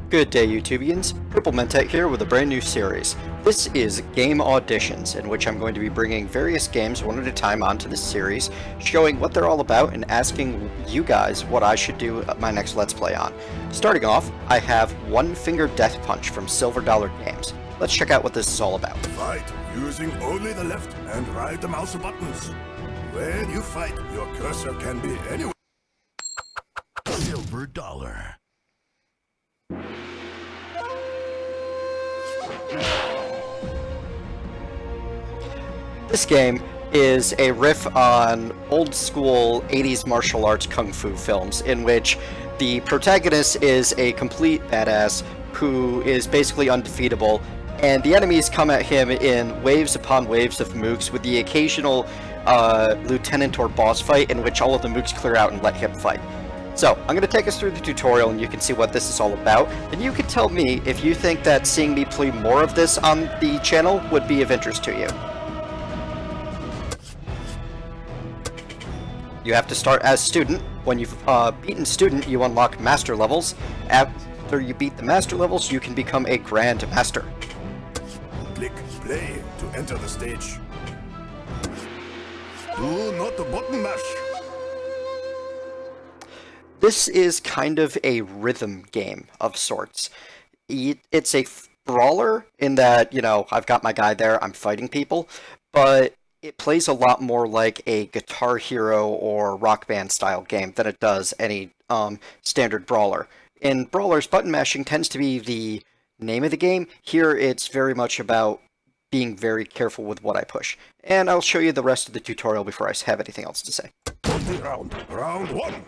Good day, YouTubians. Triple Mentet here with a brand new series. This is Game Auditions, in which I'm going to be bringing various games one at a time onto this series, showing what they're all about and asking you guys what I should do my next Let's Play on. Starting off, I have One Finger Death Punch from Silver Dollar Games. Let's check out what this is all about. Fight using only the left and right mouse buttons. When you fight, your cursor can be anywhere. Silver Dollar. This game is a riff on old school 80s martial arts kung fu films, in which the protagonist is a complete badass who is basically undefeatable, and the enemies come at him in waves upon waves of mooks, with the occasional lieutenant or boss fight in which all of the mooks clear out and let him fight. So, I'm going to take us through the tutorial and you can see what this is all about, and you can tell me if you think that seeing me play more of this on the channel would be of interest to you. You have to start as student. When you've beaten student, you unlock master levels. After you beat the master levels, you can become a grand master. Click play to enter the stage. Do not button mash. This is kind of a rhythm game of sorts. It's a brawler in that, you know, I've got my guy there, I'm fighting people, but it plays a lot more like a Guitar Hero or Rock Band style game than it does any standard brawler. In brawlers, button mashing tends to be the name of the game. Here it's very much about being very careful with what I push. And I'll show you the rest of the tutorial before I have anything else to say. Round one.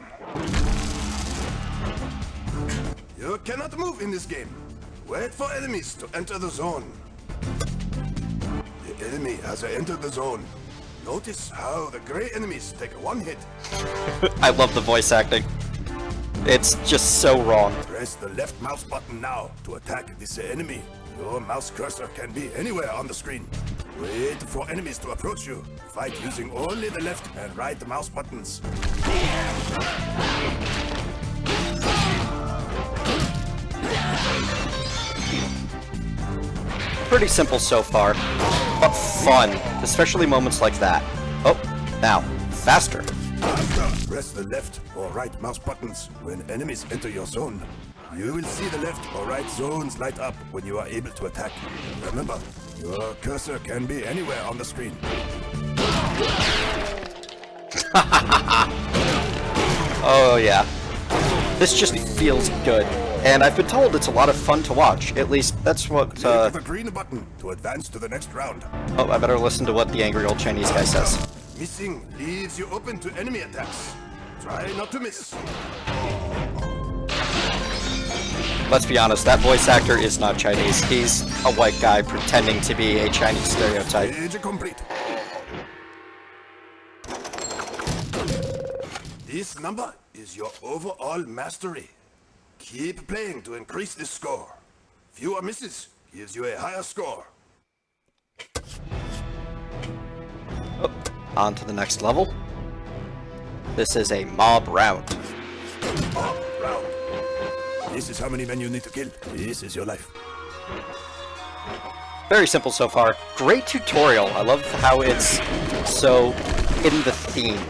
You cannot move in this game. Wait for enemies to enter the zone. The enemy has entered the zone. Notice how the gray enemies take one hit. I love the voice acting. It's just so wrong. Press the left mouse button now to attack this enemy. Your mouse cursor can be anywhere on the screen. Wait for enemies to approach you. Fight using only the left and right mouse buttons. Pretty simple so far, but fun, especially moments like that. Oh, now, faster. Press the left or right mouse buttons when enemies enter your zone. You will see the left or right zones light up when you are able to attack. Remember, your cursor can be anywhere on the screen. Oh yeah. This just feels good. And I've been told it's a lot of fun to watch. At least that's what Click the green button to advance to the next round. Oh, I better listen to what the angry old Chinese guy says. Missing leaves you open to enemy attacks. Try not to miss. Let's be honest, that voice actor is not Chinese. He's a white guy pretending to be a Chinese stereotype. Stage complete. This number is your overall mastery. Keep playing to increase this score. Fewer misses gives you a higher score. Oh, on to the next level. This is a mob round. Mob round. This is how many men you need to kill. This is your life. Very simple so far. Great tutorial. I love how it's so in the theme.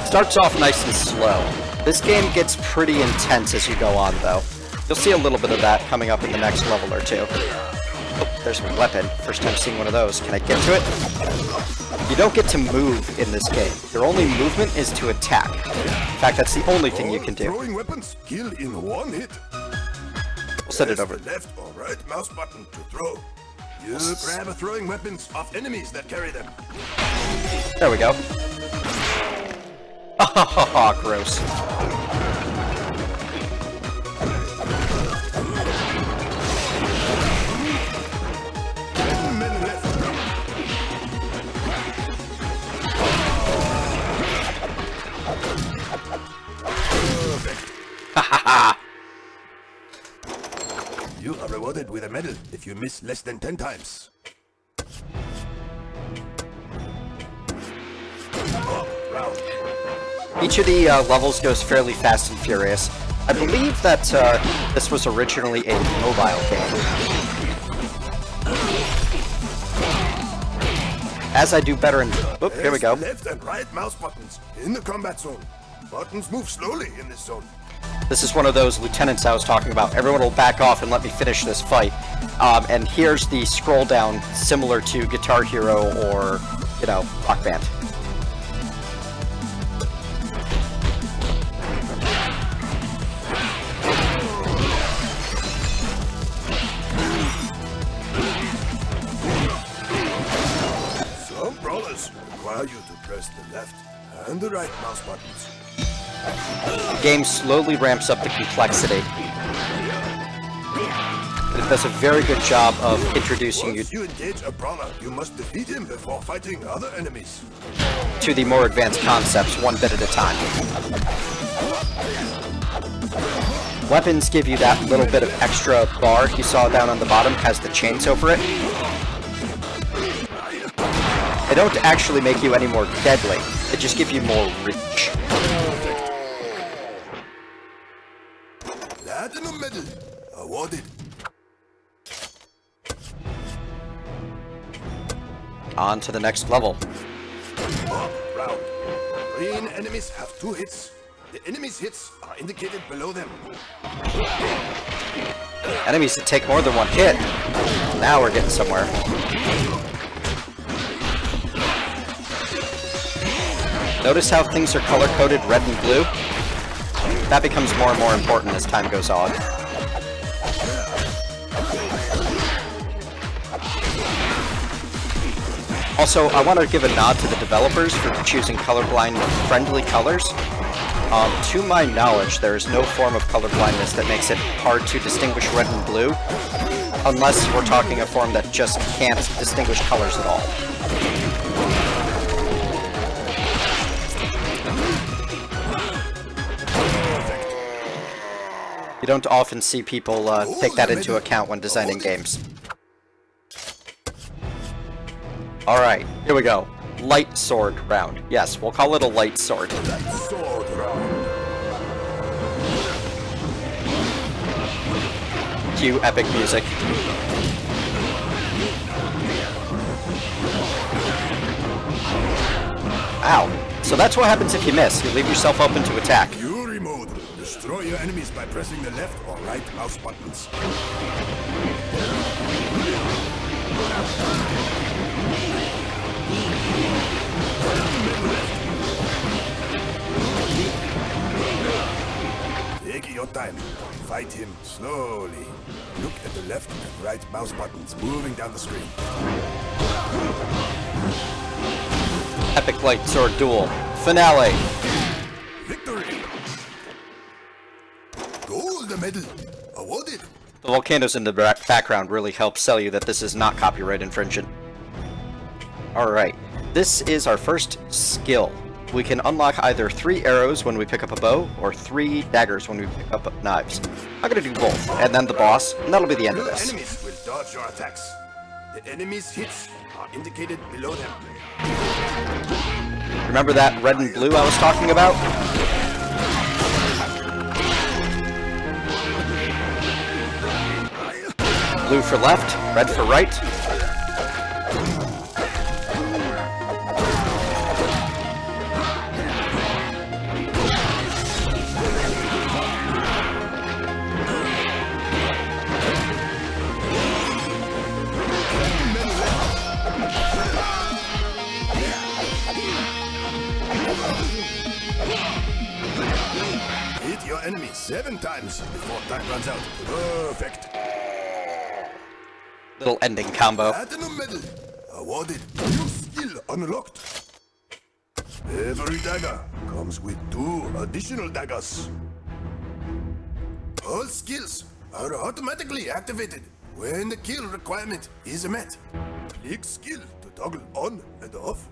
Starts off nice and slow. This game gets pretty intense as you go on, though. You'll see a little bit of that coming up in the next level or two. Oh, there's a weapon. First time seeing one of those. Can I get to it? You don't get to move in this game. Your only movement is to attack. In fact, that's the only thing you can do. Throwing weapons kill in one hit. We'll set it over. Press the left or right mouse button to throw. You grab throwing weapons off enemies that carry them. There we go. Oh, gross. You are rewarded with a medal if you miss less than 10 times. Round. Each of the levels goes fairly fast and furious. I believe that this was originally a mobile game. As I do better in... Oop, here we go. Left and right mouse buttons in the combat zone. Buttons move slowly in this zone. This is one of those lieutenants I was talking about. Everyone will back off and let me finish this fight. And here's the scroll down, similar to Guitar Hero or, you know, Rock Band. Some brawlers require you to press the left and the right mouse buttons. The game slowly ramps up the complexity. It does a very good job of introducing you Once you engage a brawler, you must defeat him before fighting other enemies. to the more advanced concepts one bit at a time. Weapons give you that little bit of extra bar you saw down on the bottom, has the chains over it. They don't actually make you any more deadly, they just give you more reach. Platinum medal awarded. On to the next level. Mob round. Green enemies have 2 hits. The enemy's hits are indicated below them. Enemies that take more than one hit. Now we're getting somewhere. Notice how things are color-coded red and blue? That becomes more and more important as time goes on. Also, I want to give a nod to the developers for choosing colorblind-friendly colors. To my knowledge, there is no form of colorblindness that makes it hard to distinguish red and blue, unless we're talking a form that just can't distinguish colors at all. You don't often see people take that into account when designing games. Alright, here we go. Light sword round. Yes, we'll call it a light sword. Sword round. Cue epic music. Ow. So that's what happens if you miss. You leave yourself open to attack. Fury mode. Destroy your enemies by pressing the left or right mouse buttons. Take your time. Fight him slowly. Look at the left and right mouse buttons moving down the screen. Epic light sword duel. Finale. Victory! Gold medal awarded. The volcanoes in the background really help sell you that this is not copyright infringement. Alright, this is our first skill. We can unlock either 3 arrows when we pick up a bow, or 3 daggers when we pick up knives. I'm gonna do both, and then the boss, and that'll be the end of Your this. enemies will dodge your attacks. The enemy's hits are indicated below them. Remember that red and blue I was talking about? Blue for left, red for right. Hit your enemy 7 times before time runs out. Perfect. Little ending combo. Platinum medal awarded. New skill unlocked. Every dagger comes with 2 additional daggers. All skills are automatically activated when the kill requirement is met. Click skill to toggle on and off.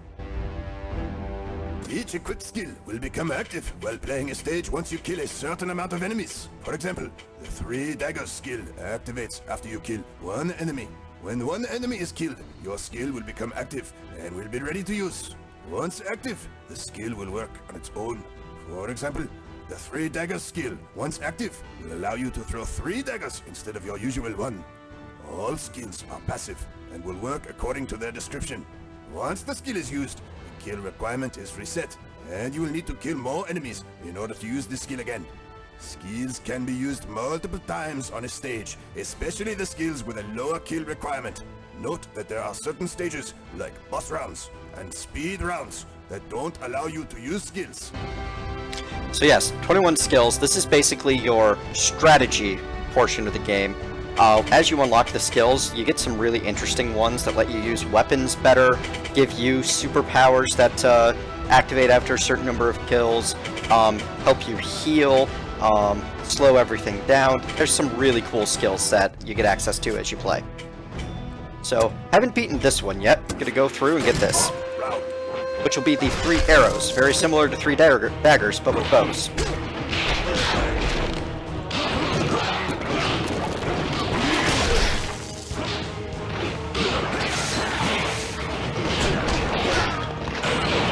Each equipped skill will become active while playing a stage once you kill a certain amount of enemies. For example, the 3 daggers skill activates after you kill 1 enemy. When 1 enemy is killed, your skill will become active and will be ready to use. Once active, the skill will work on its own. For example, The 3 daggers skill, once active, will allow you to throw 3 daggers instead of your usual 1. All skills are passive and will work according to their description. Once the skill is used, the kill requirement is reset, and you will need to kill more enemies in order to use this skill again. Skills can be used multiple times on a stage, especially the skills with a lower kill requirement. Note that there are certain stages, like boss rounds and speed rounds, that don't allow you to use skills. So yes, 21 skills. This is basically your strategy portion of the game. As you unlock the skills, you get some really interesting ones that let you use weapons better, give you superpowers that activate after a certain number of kills, help you heal, slow everything down. There's some really cool skills that you get access to as you play. So, haven't beaten this one yet. Gonna go through and get this, which will be the 3 arrows, very similar to 3 daggers, but with bows.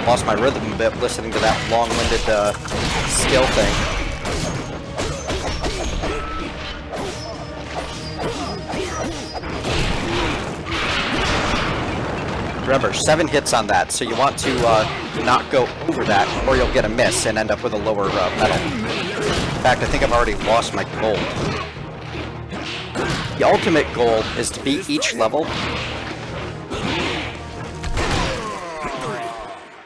Lost my rhythm a bit listening to that long-winded skill thing. Remember, 7 hits on that, so you want to not go over that, or you'll get a miss and end up with a lower medal. In fact, I think I've already lost my gold. The ultimate goal is to beat each level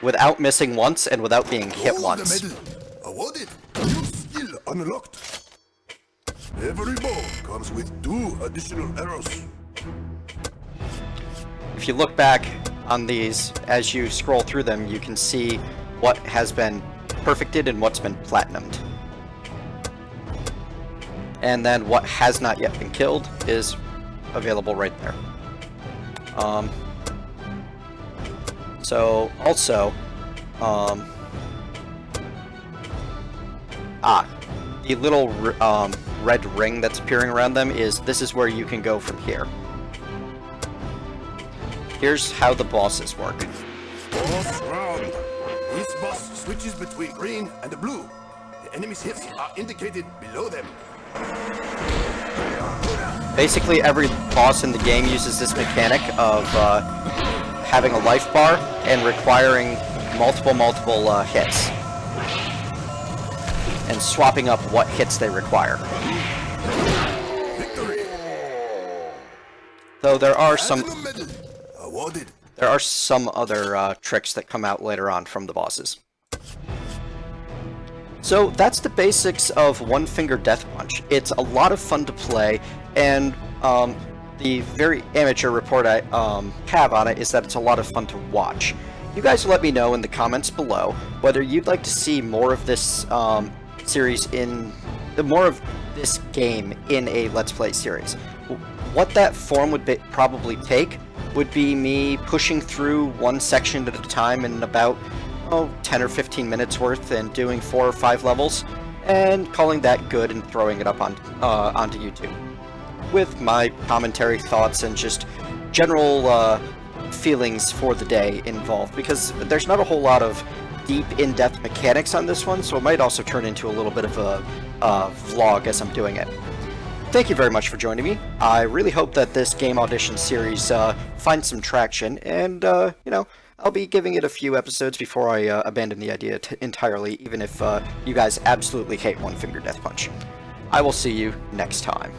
without missing once and without being hit once. The medal. Awarded. New skill unlocked. Every bow comes with 2 additional arrows. If you look back on these, as you scroll through them, you can see what has been perfected and what's been platinumed. And then what has not yet been killed is available right there. So, also, the little red ring that's appearing around them this is where you can go from here. Here's how the bosses work. Boss round. Each boss switches between green and blue. The enemy's hits are indicated below them. Basically, every boss in the game uses this mechanic of having a life bar and requiring multiple hits. And swapping up what hits they require. Victory. Though there are some... Awarded. There are some other tricks that come out later on from the bosses. So that's the basics of One Finger Death Punch. It's a lot of fun to play, and the very amateur report I have on it is that it's a lot of fun to watch. You guys let me know in the comments below whether you'd like to see more of this series more of this game in a Let's Play series. What that form would probably take would be me pushing through one section at a time in about 10 or 15 minutes worth and doing 4 or 5 levels and calling that good and throwing it up onto YouTube with my commentary, thoughts, and just general feelings for the day involved, because there's not a whole lot of deep in-depth mechanics on this one, so it might also turn into a little bit of a vlog as I'm doing it. Thank you very much for joining me. I really hope that this game audition series finds some traction, and, I'll be giving it a few episodes before I abandon the idea entirely, even if you guys absolutely hate One Finger Death Punch. I will see you next time.